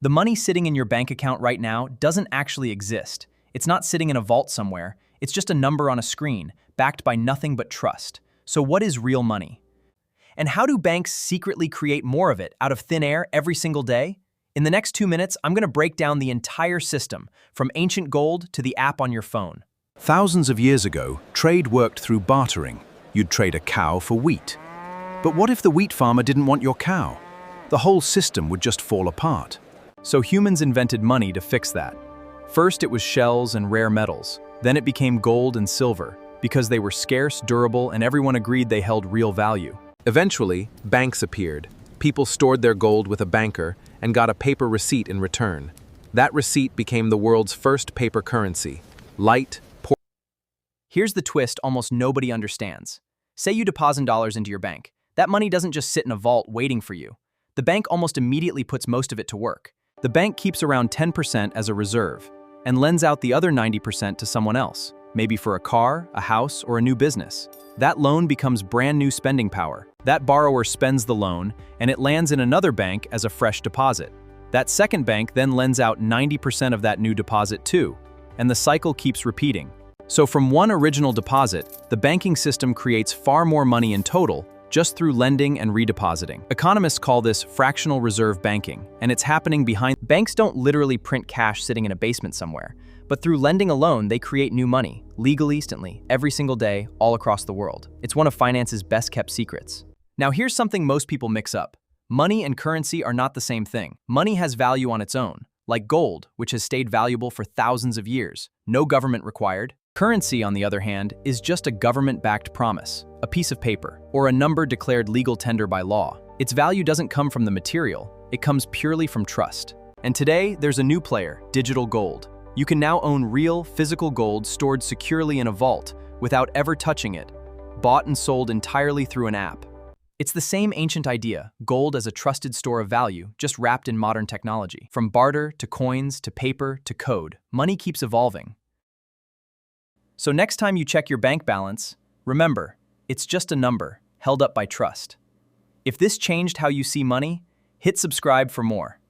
The money sitting in your bank account right now doesn't actually exist. It's not sitting in a vault somewhere. It's just a number on a screen, backed by nothing but trust. So what is real money? And how do banks secretly create more of it out of thin air every single day? In the next 2 minutes, I'm going to break down the entire system, from ancient gold to the app on your phone. Thousands of years ago, trade worked through bartering. You'd trade a cow for wheat. But what if the wheat farmer didn't want your cow? The whole system would just fall apart. So humans invented money to fix that. First, it was shells and rare metals. Then it became gold and silver, because they were scarce, durable, and everyone agreed they held real value. Eventually, banks appeared. People stored their gold with a banker and got a paper receipt in return. That receipt became the world's first paper currency. Light, portable. Here's the twist almost nobody understands. Say you deposit dollars into your bank. That money doesn't just sit in a vault waiting for you. The bank almost immediately puts most of it to work. The bank keeps around 10% as a reserve and lends out the other 90% to someone else, maybe for a car, a house, or a new business. That loan becomes brand new spending power. That borrower spends the loan, and it lands in another bank as a fresh deposit. That second bank then lends out 90% of that new deposit too, and the cycle keeps repeating. So from one original deposit, the banking system creates far more money in total just through lending and redepositing. Economists call this fractional reserve banking, and it's happening behind. Banks don't literally print cash sitting in a basement somewhere, but through lending alone, they create new money, legally, instantly, every single day, all across the world. It's one of finance's best-kept secrets. Now here's something most people mix up. Money and currency are not the same thing. Money has value on its own, like gold, which has stayed valuable for thousands of years, no government required. Currency, on the other hand, is just a government-backed promise, a piece of paper, or a number declared legal tender by law. Its value doesn't come from the material, it comes purely from trust. And today, there's a new player, digital gold. You can now own real, physical gold stored securely in a vault without ever touching it, bought and sold entirely through an app. It's the same ancient idea, gold as a trusted store of value, just wrapped in modern technology. From barter to coins to paper to code, money keeps evolving. So next time you check your bank balance, remember, it's just a number held up by trust. If this changed how you see money, hit subscribe for more.